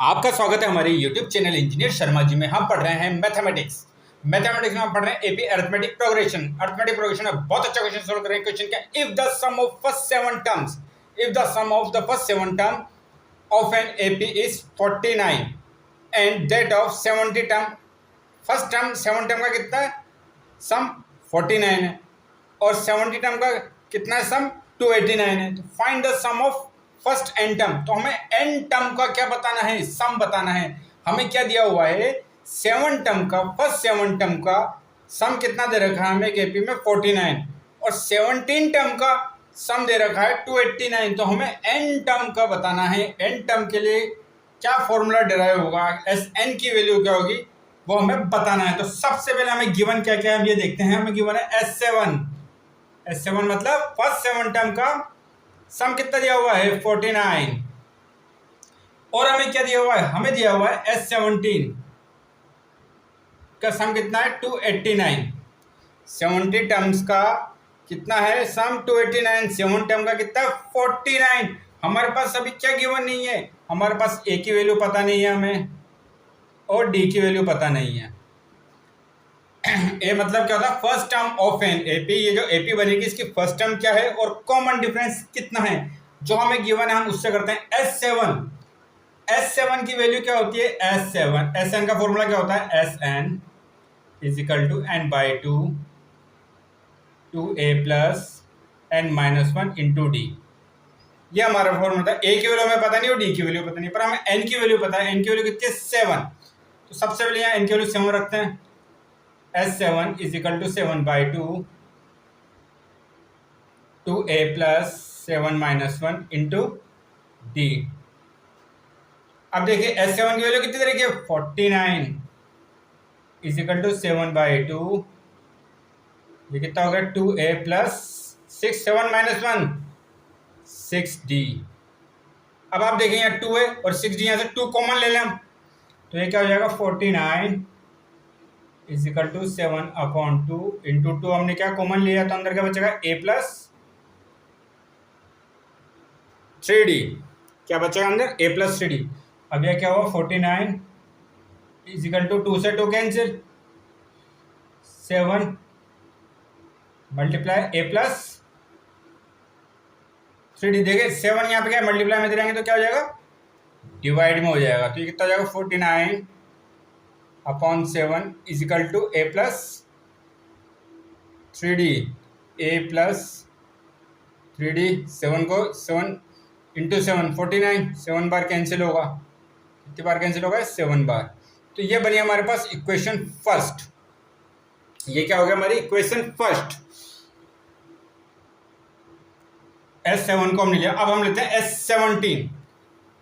आपका स्वागत है हमारे YouTube channel engineer Sharma ji में। हम पढ़ रहे हैं मैथमेटिक्स में हम पढ़ रहे हैं AP arithmetic progression. Arithmetic progression में बहुत अच्छा क्वेश्चन सोल्व कर रहे हैं। क्वेश्चन क्या? If the sum of first seven term of an AP is 49 and that of 70 term, first term 7 term का कितना है सम 49 है और 70 टर्म का कितना है सम 289 है। तो find the sum of first n term. तो हमें एन टर्म का क्या बताना है? सम बताना है। हमें क्या दिया हुआ है? 7 टर्म का, फर्स्ट 7 टर्म का सम कितना दे रखा है हमें एपी में 49 और 17 टर्म का सम दे रखा है 289। तो हमें एन टर्म का बताना है। एन टर्म के लिए क्या फॉर्मूला डिराइव होगा, एस एन की वैल्यू क्या होगी वो हमें बताना है। तो सबसे पहले हमें गिवन क्या क्या है हम ये देखते हैं। हमें गिवन है S7 मतलब फर्स्ट 7 टर्म का सम कितना दिया हुआ है 49 और हमें क्या दिया हुआ है? हमें दिया हुआ है S17 का सम कितना है 289। 70 टर्म्स का कितना है सम 289, 7 टर्म का कितना 49। हमारे पास अभी क्या गिवन नहीं है, हमारे पास ए की वैल्यू पता नहीं है हमें और डी की वैल्यू पता नहीं है। ए मतलब क्या होता है? First term of an AP. ये जो एपी बनेगी इसकी फर्स्ट टर्म क्या है और कॉमन डिफरेंस कितना है जो हमें गिवन है हम उससे करते हैं। S7 की वैल्यू क्या होती है? Sn का फॉर्मूला क्या होता है? Sn is equal to n by 2 a plus n-1 into d. ये हमारा फॉर्मूला था। ए की वैल्यू हमें पता नहीं और डी की वैल्यू पता नहीं, पर हमें एन की वैल्यू पता है। एन की वैल्यू कितनी है 7। तो सबसे पहले यहाँ एन की वैल्यू 7 रखते हैं। S7 is equal to 7 by 2 a plus 7-1 into d. अब देखिए S7 की वैल्यू कितनी तरीके 49 इज इक्वल टू 7 बाई 2, ये कितना हो गया 2a प्लस 7-1 6d। अब आप देखें यहाँ 2 है और 6d, यहाँ से 2 कॉमन ले लें हम तो ये क्या हो जाएगा 49 इज इक्वल टू 7/2 इंटू 2 हमने क्या कॉमन लिया तो अंदर क्या बचेगा a प्लस 3d। क्या बचेगा अंदर? a plus 3d। अब यह क्या हुआ 49 इज इक्वल टू 2 से 2 cancel, 7 multiply a plus 3d। देखिए 7 यहाँ पे क्या मल्टीप्लाई में दे रहेंगे तो क्या हो जाएगा डिवाइड में हो जाएगा। तो ये कितना हो जाएगा 49/7 is equal to a plus 3d। a plus 3d 7 को 7 इंटू 7 49, 7 बार कैंसिल होगा। कितनी बार कैंसिल होगा? 7 बार। तो ये बनी हमारे पास इक्वेशन फर्स्ट। ये क्या हो गया हमारी इक्वेशन फर्स्ट। S7 को हमने लिया। अब हम लेते हैं S17।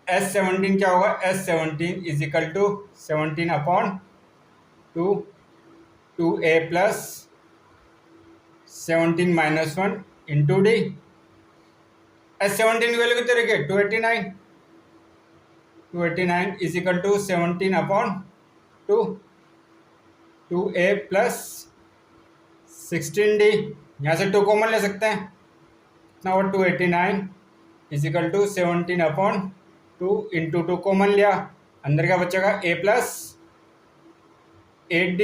S17 क्या होगा? S17 is equal to 17/2 a plus 17-1 into d. S17 की वैल्यू कितनी रखी? 289 is equal to 17/2 a plus 16d। यहाँ से 2 कॉमन ले सकते हैं, कितना हुआ 289 is equal to 17/2 into 2 common लिया, अंदर क्या बचेगा a प्लस 8d।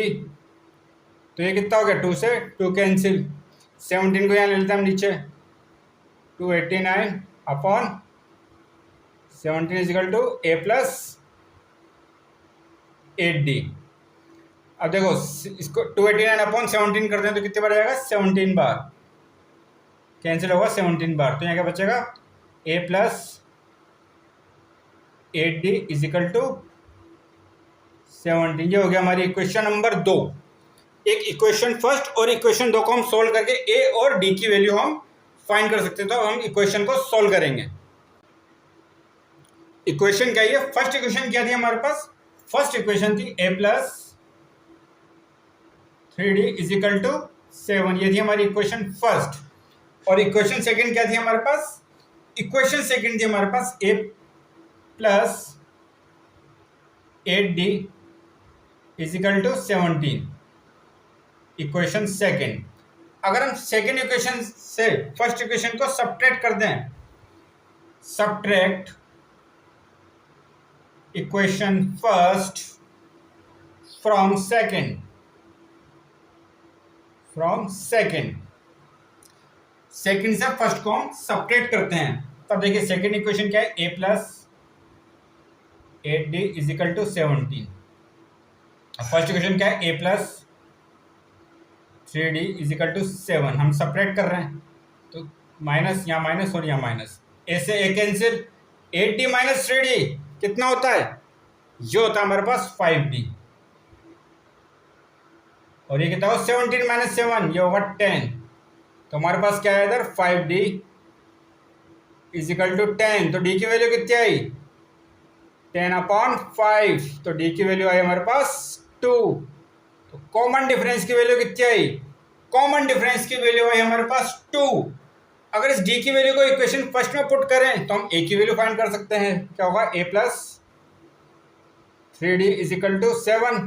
तो ये कितना हो गया 2 से 2 कैंसिल, 17 को यहाँ ले लेते हैं हम नीचे, 289/17 is equal to a plus 8d। अब देखो इसको 289/17 करते हैं तो कितनी बार जाएगा 17 बार, कैंसिल होगा 17 बार। तो यहाँ क्या बचेगा a plus 8d is equal to 17। ये हो गया हमारी इक्वेशन नंबर 2। एक इक्वेशन फर्स्ट और इक्वेशन 2 को हम सोल्व करके a और d की वैल्यू हम फाइंड कर सकते हैं। तो अब हम इक्वेशन को सोल्व करेंगे। इक्वेशन क्या है? फर्स्ट इक्वेशन क्या थी हमारे पास? फर्स्ट इक्वेशन थी a plus 3d is equal to 7। ये थी हमारी इक्वेशन फर्स्ट। और इक्वेशन सेकंड क्या थी हमारे पास? इक्वेशन सेकंड थी हमारे पास a plus 8d is equal to 17। Equation second. अगर हम सेकंड इक्वेशन से फर्स्ट इक्वेशन को सब्ट्रैक्ट कर दें, subtract equation first from second से फर्स्ट को हम सब्ट्रैक्ट करते हैं। तब देखिए सेकेंड इक्वेशन क्या है, a plus 8d is equal to 17। First equation क्या है, a plus 3d is equal to 7। हम सब्ट्रैक्ट कर रहे हैं तो माइनस, यहाँ माइनस और यहाँ माइनस, a से a cancel, 8d minus 3d कितना होता है, ये होता है हमारे पास 5d। और ये कितना होगा 17 माइनस 7, ये होगा 10। तो हमारे पास क्या है इधर 5d इज इक्वल टू 10। तो d की वैल्यू कितनी आई 10/5। तो d की वैल्यू आई हमारे पास 2। तो कॉमन डिफरेंस की वैल्यू कितनी आई, कॉमन डिफरेंस की वैल्यू आई हमारे पास 2। अगर इस d की वैल्यू को इक्वेशन फर्स्ट में पुट करें तो हम a की वैल्यू फाइंड कर सकते हैं। क्या होगा a plus 3d is equal to 7।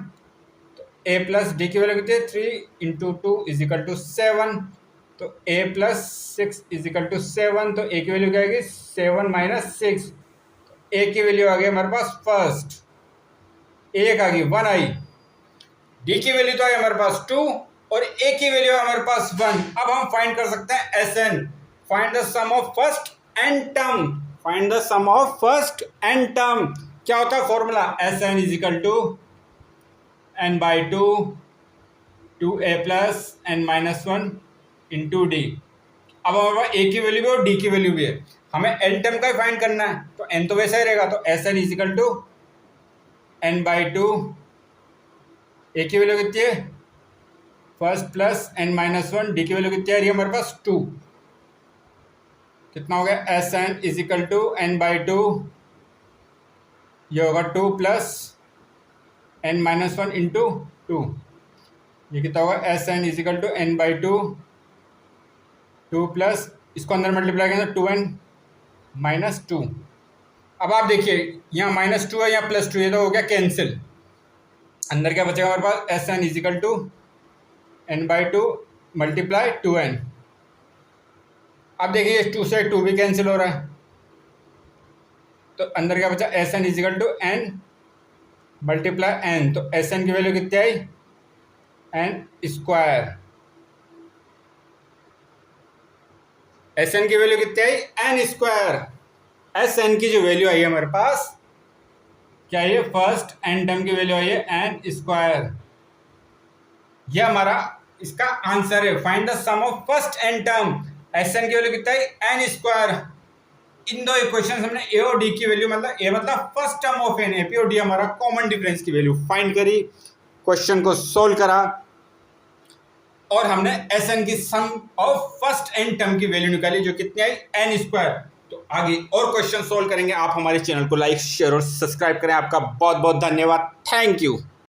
तो a प्लस d की वैल्यू कितनी है 3 इंटू 2 इज इक्वल टू 7। तो a plus 6 is equal to 7। तो a की वैल्यू क्या आएगी 7 माइनस 6। a की वैल्यू आ गई हमारे पास फर्स्ट, एक आ गई 1 आई। d की वैल्यू तो आई हमारे पास 2 और a की वैल्यू है हमारे पास 1। अब हम फाइंड कर सकते हैं Sn, find the sum of first n term. Find the sum of first n term क्या होता है formula, Sn is equal to n by 2 2a plus n minus 1 into d. अब हमारे पास a की वैल्यू भी और d की वैल्यू भी है, हमें n टर्म का ही फाइंड करना है। तो n तो वैसा ही रहेगा, तो Sn is equal to n by 2, a की वैल्यू कितनी है first plus n minus 1, d की वैल्यू कितनी आ रही है हमारे पास 2। कितना हो गया Sn is equal to n by 2, ये होगा 2 प्लस n माइनस 1 इंटू 2। ये कितना होगा Sn is equal to n by 2 2 plus, इसको अंदर मल्टीप्लाई करें तो 2n माइनस 2। अब आप देखिए यहाँ माइनस 2 है, यहाँ प्लस 2, ये तो हो गया कैंसिल। अंदर क्या बचेगा हमारे पास Sn is equal to n by 2 multiply 2n। अब देखिए 2 से 2 भी कैंसिल हो रहा है, तो अंदर क्या बचा Sn is equal to n multiply n। तो Sn की वैल्यू कितनी आई n स्क्वायर। Sn की वैल्यू कितनी आई n स्क्वायर। Sn की जो वैल्यू आई है हमारे पास क्या है, फर्स्ट n टर्म की वैल्यू आई है n स्क्वायर। यह हमारा इसका आंसर है, find the sum of first n term. Sn की वैल्यू कितना है n स्क्वायर। इन दो इक्वेशन हमने a और d की वैल्यू, मतलब a मतलब first term of n, AP और d हमारा कॉमन डिफरेंस की वैल्यू फाइंड करी, क्वेश्चन को सोल्व करा और हमने Sn की सम ऑफ फर्स्ट n टर्म की वैल्यू निकाली जो कितनी आई n स्क्वायर। तो आगे और क्वेश्चन सोल्व करेंगे। आप हमारे चैनल को लाइक शेयर और सब्सक्राइब करें। आपका बहुत बहुत धन्यवाद, थैंक यू।